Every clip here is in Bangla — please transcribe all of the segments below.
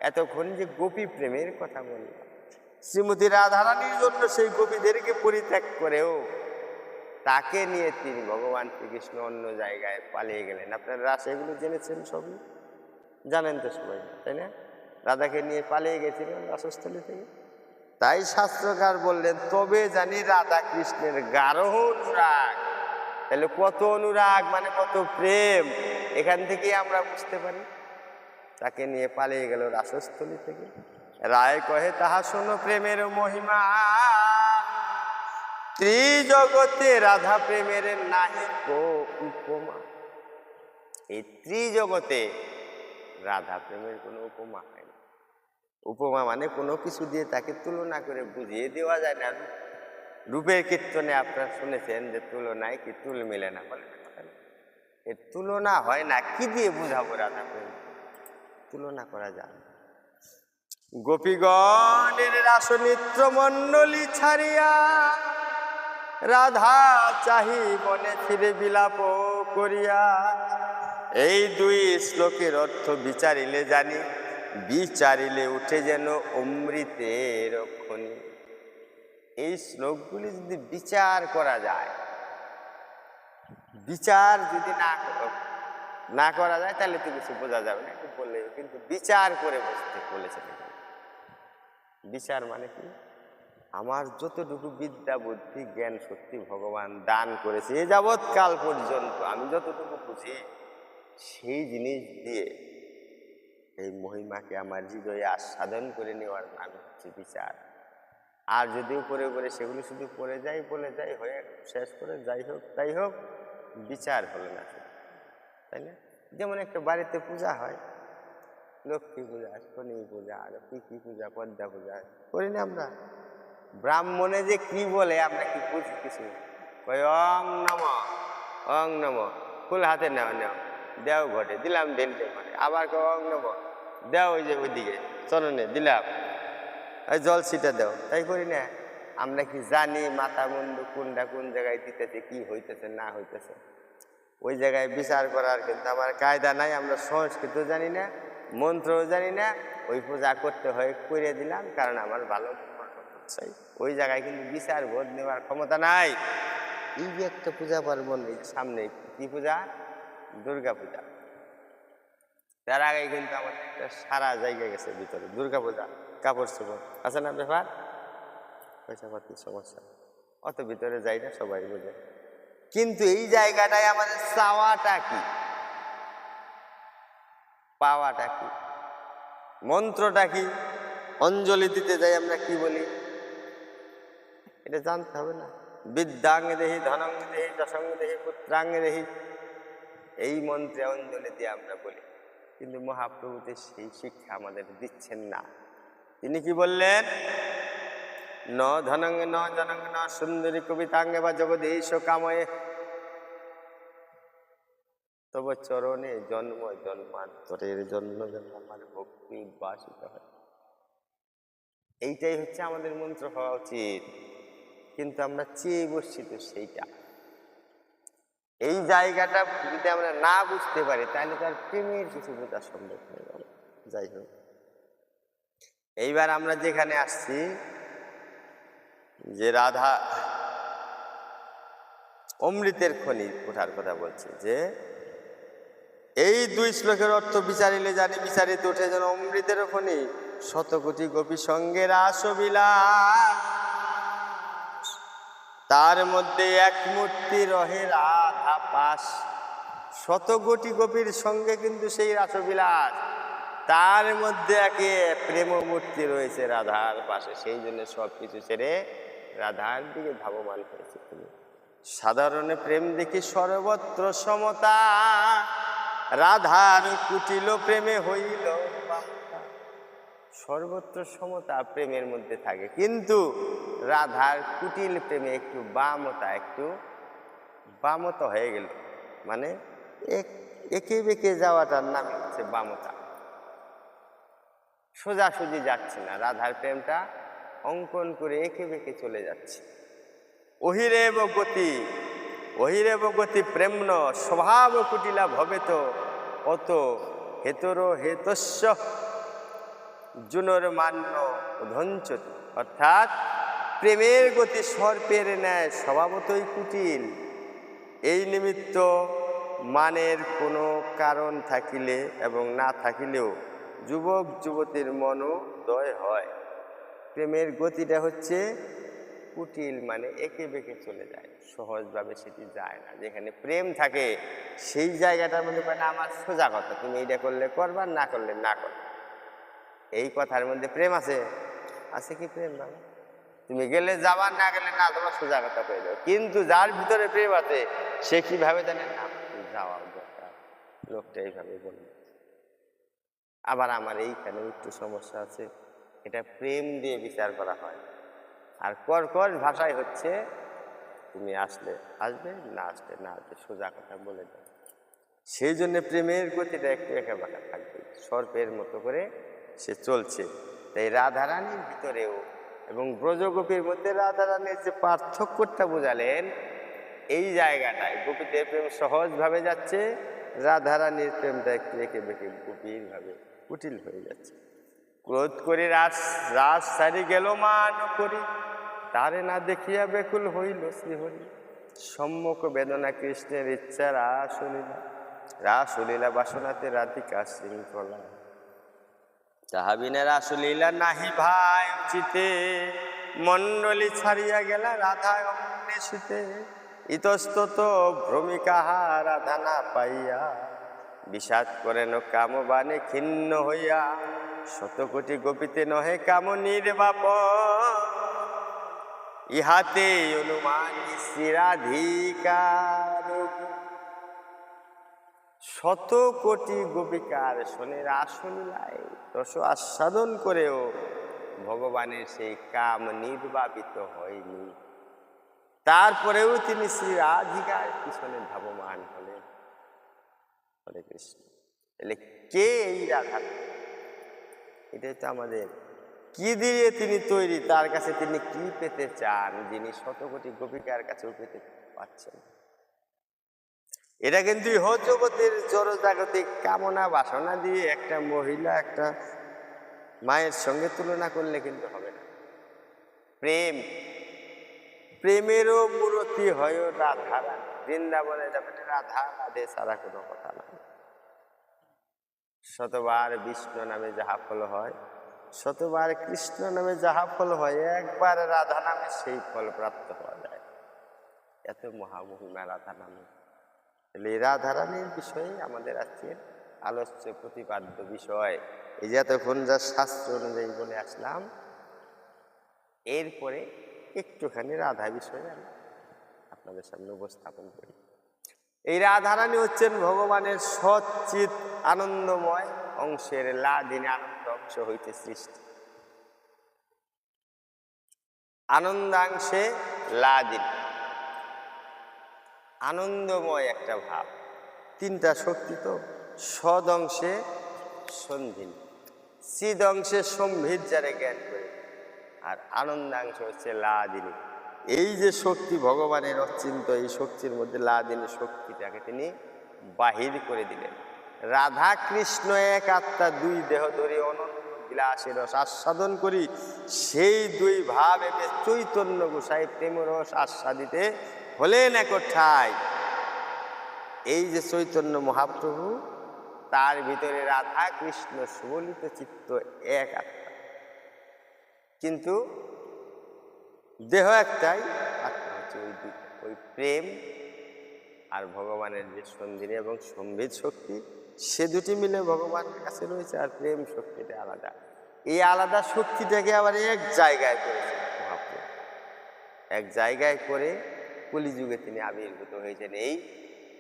এতক্ষণ যে গোপী প্রেমের কথা বললাম, শ্রীমতী রাধারানীর জন্য সেই গোপীদেরকে পরিত্যাগ করেও তাকে নিয়ে তিনি ভগবান শ্রীকৃষ্ণ অন্য জায়গায় পালিয়ে গেলেন। আপনারা রাস এগুলো জেনেছেন, সবই জানেন তো সবাই, তাই না? রাধাকে নিয়ে পালিয়ে গেছিলেন রাসস্থলী থেকে। তাই শাস্ত্রকার বললেন, তবে জানি রাধা কৃষ্ণের গাঢ় অনুরাগ। তাহলে কত অনুরাগ, মানে কত প্রেম, এখান থেকেই আমরা বুঝতে পারি। তাকে নিয়ে পালিয়ে গেল রাসস্থলী থেকে। রায় কহে তাহা শোনো প্রেমের মহিমা, ত্রিজগতে রাধা প্রেমের নাহি কো উপমা। এই ত্রিজগতে রাধা প্রেমের কোনো উপমা হয় না। উপমা মানে কোনো কিছু দিয়ে তাকে তুলনা করে বুঝিয়ে দেওয়া যায় না। রূপের কীর্তনে আপনারা শুনেছেন যে তুলনায় কি তুল মিলে না, বলে এর তুলনা হয় না। কি দিয়ে বুঝাবো রাধা প্রেম? তুলনা করা যায় না। গোপীগণের রাসনিত্য মণ্ডলী ছাড়িয়া রাধা চাহি বনে ফিরে বিলাপ করিয়া। এই দুই শ্লোকের অর্থ বিচারিলে জানি, বিচারিলে উঠে যেন অমৃতের খনি। এই শ্লোকগুলি যদি বিচার করা যায়, বিচার যদি না করা যায় তাহলে তো কিছু বোঝা যাবে না, একটু বললে। কিন্তু বিচার করে বুঝতে বলেছে। বিচার মানে কি? আমার যতটুকু বিদ্যা বুদ্ধি জ্ঞান শক্তি ভগবান দান করেছে এ যাবৎকাল পর্যন্ত, আমি যতটুকু বুঝি সেই জিনিস দিয়ে এই মহিমাকে আমার হৃদয়ে আস্বাদন করে নেওয়ার নাম হচ্ছে বিচার। আর যদি উপরে উপরে সেগুলো শুধু পড়ে যাই, বলে যাই, হয়ে শেষ করে যাই হোক তাই হোক, বিচার হলো না, তাই না? যেমন একটা বাড়িতে পূজা হয়, লক্ষ্মী পূজা, শনি পূজা, আর কি পূজা, পদ্মা পূজা করি না আমরা? ব্রাহ্মণে যে কি বলে আমরা কি বুঝি কিছু? কই অং নম, অং নম, ফুল হাতে নেও, নেও, দেও ঘটে, দিলাম বেলতে ঘটে, আবার অং নম, দেও ওই যে ওইদিকে চরণে দিলাম, ওই জল ছিটা দেও, তাই করি না? আমরা কি জানি মাথা মুন্ডু কোনটা কোন জায়গায় দিতেছে, কি হইতেছে না হইতেছে? ওই জায়গায় বিচার করার কিন্তু আমার কায়দা নাই। আমরা সংস্কৃত জানি না, মন্ত্রও জানি না, ওই পূজা করতে হয় করে দিলাম, কারণ আমার ভালো চাই। ওই জায়গায় কিন্তু বিচার বোধ নেওয়ার ক্ষমতা নাই। এই যে একটা পূজা পার্বণ সামনে, কি পূজা? দুর্গা পূজা। তার আগে কিন্তু আমাদের একটা সারা জায়গায় গেছে ভিতরে দুর্গা পূজা, কাপড় চোপড় আছে না, ব্যাপার পয়সা পাতির সমস্যা, অত ভিতরে যাই না, সবাই বোঝে। কিন্তু এই জায়গাটায় আমাদের চাওয়াটা কি, পাওয়াটা কি, মন্ত্রটা কি? অঞ্জলি দিতে যাই আমরা কি বলি? এটা জানতে হবে না? বিদ্যাং দেহি, ধনং দেহি, যশং দেহি, পুত্রাং দেহি, এই মন্ত্রে অঞ্জলি দিয়ে আমরা বলি। কিন্তু মহাপ্রভুতে সেই শিক্ষা আমাদের দিচ্ছেন না। তিনি কি বললেন? ন ধনং ন জনং ন সুন্দরী কবিতাঙ্গে বা জগদীশ কাময়ে তব চরণে জন্ম জন্মান্তরের জন্ম যেন আমার ভক্তি উদ্ভাসিত হয়। এইটাই হচ্ছে আমাদের মন্ত্র হওয়া উচিত। কিন্তু আমরা চেয়ে বসছি তো সেইটা। এই জায়গাটা যদি আমরা না বুঝতে পারি তাহলে তার প্রেমের কিছু বোঝা সম্ভব হয়ে গেল। যাই হোক, এইবার আমরা যেখানে আসছি, যে রাধা অমৃতের খনি ওঠার কথা বলছে, যে এই দুই শ্লোকের অর্থ বিচারিলে জানি, বিচারিতে উঠে যেন অমৃতের খনি। শতকোটি গোপী সঙ্গের আসবিলাস, তার মধ্যে এক মূর্তি রহে রাধা পাশ। শতকোটি গোপীর সঙ্গে কিন্তু সেই রাসবিলাস, তার মধ্যে একে প্রেম মূর্তি রয়েছে রাধার পাশে। সেই জন্য সবকিছু ছেড়ে রাধার দিকে ধাবমান হয়েছে তুমি। সাধারণ প্রেম দেখি সর্বত্র সমতা, রাধার কুটিল প্রেমে হইল। সর্বত্র সমতা প্রেমের মধ্যে থাকে, কিন্তু রাধার কুটিল প্রেমে একটু বামতা হয়ে গেল। মানে একে বেঁকে যাওয়াটার নাম হচ্ছে বামতা। সোজাসুজি যাচ্ছে না, রাধার প্রেমটা অঙ্কন করে একে বেঁকে চলে যাচ্ছে। অহিরেব গতি প্রেম্ন স্বভাব কুটিলা ভবেত অত হেতর হেতস্য। জুনর মান্য ধঞ্চতি, অর্থাৎ প্রেমের গতি সর্পের ন্যায় স্বভাবতই কুটিল। এই নিমিত্ত মানের কোনো কারণ থাকিলে এবং না থাকিলেও যুবক যুবতীর মনোদয় হয়। প্রেমের গতিটা হচ্ছে কুটিল, মানে একে বেঁকে চলে যায়, সহজভাবে সেটি যায় না। যেখানে প্রেম থাকে সেই জায়গাটার মধ্যে মানে আমার সোজা কথা, তুমি এইটা করলে করবা, না করলে না করবা। এই কথার মধ্যে প্রেম আছে? আছে কি প্রেম? বাবা, তুমি গেলে যাবা, না গেলে না, তোমার সোজা কথা পেয়ে যাও। কিন্তু যার ভিতরে প্রেম আছে সে কিভাবে জানে না যাওয়া দরকার, লোকটা এইভাবে বলবে। আবার আমার এইখানে একটু সমস্যা আছে, এটা প্রেম দিয়ে বিচার করা হয়। আর কর্কশ ভাষায় হচ্ছে তুমি আসলে আসবে, না আসলে না আসবে, সোজা কথা বলে দাও। সেই জন্য প্রেমের গতিটা একটু একা বাঁকা থাকবে, সর্পের মতো করে সে চলছে। তাই রাধারানীর ভিতরেও এবং ব্রজগোপীর মধ্যে রাধারানীর যে পার্থক্যটা বোঝালেন, এই জায়গাটায় গোপীদের প্রেম সহজভাবে যাচ্ছে, রাধারানীর প্রেমটা একটু এঁকে বেঁকে গভীরভাবে কুটিল হয়ে যাচ্ছে। ক্রোধ করে রাস সারি গেল মান করি, তারে না দেখিয়া বেকুল হইল শ্রীহরি। সম্মুখ বেদনা কৃষ্ণের ইচ্ছা রাসলীলা বাসনাতে রাধিকা শৃঙ্খলা। তাহা বিনা রাসলীলা নাহি ভাই উচিতে, মণ্ডলী ছাড়িয়া গেলা রাধা অন্বেষিতে। ইতস্তত ভ্রমিকাহা রাধা না পাইয়া, বিষাদ করেন কামবানে খিন্ন হইয়া। শতকোটি গোপীতে নহে কাম নির্বাপ, ইহাতে অনুমান শ্রীরাধিকার। শত কোটি গোপিকার শোনে রাসলীলায় রস আস্বাদন করেও ভগবানের সেই কাম নির্বাপিত হয়নি। তারপরেও তিনি শ্রী রাধিকার পিছনে ধাবমান হলেন। হরে কৃষ্ণ। তাহলে কে এই রাধা? এটাই তো আমাদের, কি দিয়ে তিনি তৈরি, তার কাছে তিনি কি পেতে চান, যিনি শত কোটি গোপিকার কাছেও পেতে পাচ্ছেন। এটা কিন্তু জগতের জড়জাগতিক কামনা বাসনা দিয়ে একটা মহিলা একটা মায়ের সঙ্গে তুলনা করলে কিন্তু হবে না। প্রেমেরও মূরতি হয় রাধা রানী। বৃন্দাবনে যাবেন, রাধা রাধে ছাড়া কোনো কথা নাই। শতবার বিষ্ণু নামে যাহা ফল হয়, শতবার কৃষ্ণ নামে যাহা ফল হয়, একবার রাধা নামে সেই ফল প্রাপ্ত হওয়া যায়। এত মহামহিমা রাধা নামে। এই রাধারানীর বিষয়ে আমাদের আজকের আলোচ্য প্রতিপাদ্য বিষয়। এই যে এতক্ষণ যা শাস্ত্র অনুযায়ী বলে আসলাম, এরপরে একটুখানি রাধা বিষয়ে আমি আপনাদের সামনে উপস্থাপন করি। এই রাধারানী হচ্ছেন ভগবানের সচ্চিত আনন্দময় অংশের লাদিনী, আনন্দ অংশ হইতে সৃষ্টি। আনন্দাংশে লাদিনী, আনন্দময় একটা ভাব। তিনটা শক্তি তো, সদ অংশে সন্ধিনী, চিদ অংশে সম্ভিত যারে জ্ঞান করে, আর আনন্দাংশ হচ্ছে লাদিনী। এই যে শক্তি ভগবানের অচিন্ত, এই শক্তির মধ্যে লাদিনী শক্তিটাকে তিনি বাহির করে দিলেন। রাধা কৃষ্ণ এক আত্মা, দুই দেহ ধরে অনন্ত বিলাসের রস আস্বাদন করি, সেই দুই ভাব এবে চৈতন্য গোসাই প্রেমরস আস্বাদিতে হলেন একঠাই। এই যে চৈতন্য মহাপ্রভু, তার ভিতরে রাধা কৃষ্ণ সুবলিত চিত্ত এক আত্মা, কিন্তু দেহ একটাই, আত্মা হচ্ছে ওই প্রেম আর ভগবানের যে সন্ধিনী এবং সম্বিত শক্তি, সে দুটি মিলে ভগবানের কাছে রয়েছে। আর প্রেম শক্তিটা আলাদা। এই আলাদা শক্তিটাকে আবার এক জায়গায় করেছে মহাপ্রভু, এক জায়গায় করে কলিযুগে তিনি আবির্ভূত হয়েছেন। এই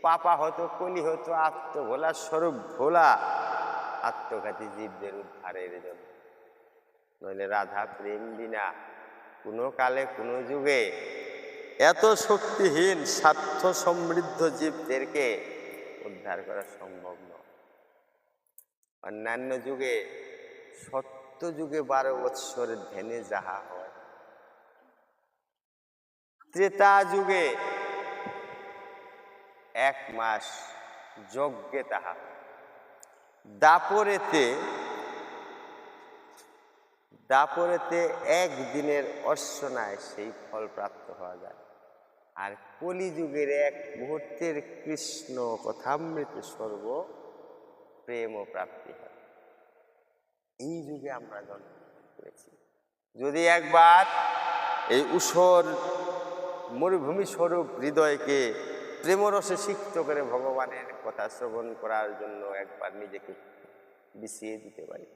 পাপা হতো, কলি হতো, আত্মভোলা স্বরূপ ভোলা আত্মঘাতী জীবদের উদ্ধারের জন্য। নইলে রাধা প্রেম বিনা কোনো কালে কোনো যুগে এত শক্তিহীন স্বার্থ সমৃদ্ধ জীবদেরকে উদ্ধার করা সম্ভব নয়। অন্যান্য যুগে, সত্য যুগে 12 বৎসর ধ্যানে যাহা হয়, ত্রেতা যুগে 1 মাস যজ্ঞে তাহা, দাপরেতে দাপরেতে একদিনের অর্চনায় সেই ফল প্রাপ্ত হওয়া যায়, আর কলিযুগের এক মুহূর্তের কৃষ্ণ কথামৃত সর্ব প্রেম ও প্রাপ্তি হয়। এই যুগে আমরা জন্ম করেছি। যদি একবার এই ঊষর মরুভূমি স্বরূপ হৃদয়কে প্রেমরসে সিক্ত করে ভগবানের কথা শ্রবণ করার জন্য একবার নিজেকে বিছিয়ে দিতে পারি,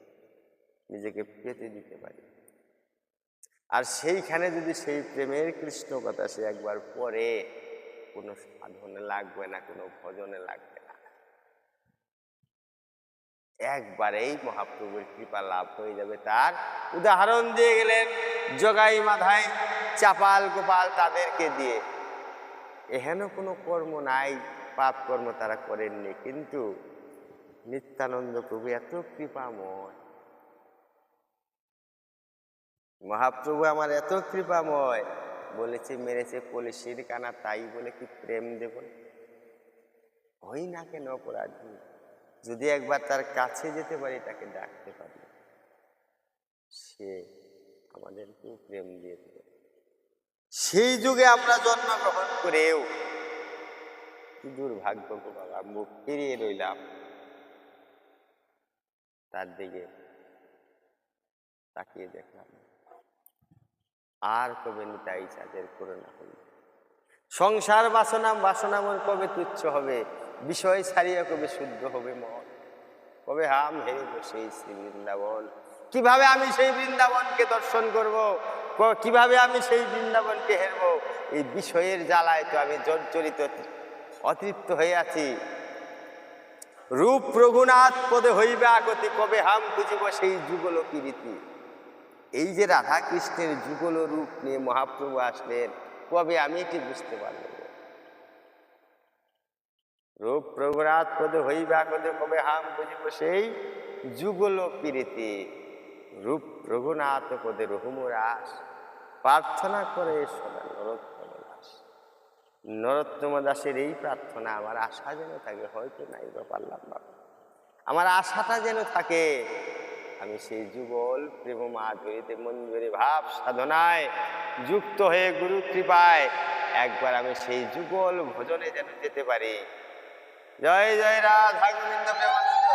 নিজেকে পেতে দিতে পারি, আর সেইখানে যদি সেই প্রেমের কৃষ্ণ কথা সে একবার পড়ে, কোনো সাধনে লাগবে না, কোনো ভজনে লাগবে না, একবারেই মহাপ্রভুর কৃপা লাভ হয়ে যাবে। তার উদাহরণ দিয়ে গেলেন জগাই মাধাই চাপাল গোপাল তাদেরকে দিয়ে। এহেন কোনো কর্ম নাই, পাপ কর্ম তারা করেননি, কিন্তু নিত্যানন্দ প্রভু এত কৃপাময়, মহাপ্রভু আমার এত কৃপাময়, বলেছে মেরেছে কলসির কানা, তাই বলে কি প্রেম দেব? হই না কেন অপরাধী? যদি একবার তার কাছে যেতে পারি, তাকে ডাকতে পারি, সে আমাদেরকেও প্রেম দিয়ে দেবে। সেই যুগে আমরা জন্মগ্রহণ করেও কি দুর্ভাগ্য গো বাবা, মুখ ফিরিয়ে রইলাম, তার দিকে তাকিয়ে দেখলাম, আর কবে নিতাই চাঁদের করোনা হইল। সংসার বাসনামন কবে তুচ্ছ হবে, বিষয় ছাড়িয়া কবে শুদ্ধ হবে মন, কবে হাম হেরিব সেই শ্রী বৃন্দাবন। কিভাবে আমি সেই বৃন্দাবনকে দর্শন করব, কিভাবে আমি সেই বৃন্দাবনকে হেরব? এই বিষয়ের জ্বালায় তো আমি জর্জরিত, অতৃপ্ত হয়ে আছি। রূপ রঘুনাথ পদে হইবে আগতি, কবে হাম খুঁজিব সেই যুগল প্রীতি। এই যে রাধা কৃষ্ণের যুগল রূপ নিয়ে মহাপ্রভু আসলেন, কবে আমি এটি বুঝতে পারব? রূপ রঘুনাথ পদে হইবে আগতি, কবে হাম খুঁজিব সেই যুগল প্রীতি। রূপ রঘুনাথ পদে রহুমরাস, প্রার্থনা করে সদা নরোত্তম দাস। নরোত্তম দাসের এই প্রার্থনা আমার আশা যেন থাকে, হয়তো নাই বা পারলাম না, আমার আশাটা যেন থাকে, আমি সেই যুগল প্রেম মাধুরীতে মঞ্জুরি ভাব সাধনায় যুক্ত হয়ে গুরু কৃপায় একবার আমি সেই যুগল ভজনে যেন যেতে পারি। জয় জয় রাধা গোবিন্দ প্রেমানন্দ।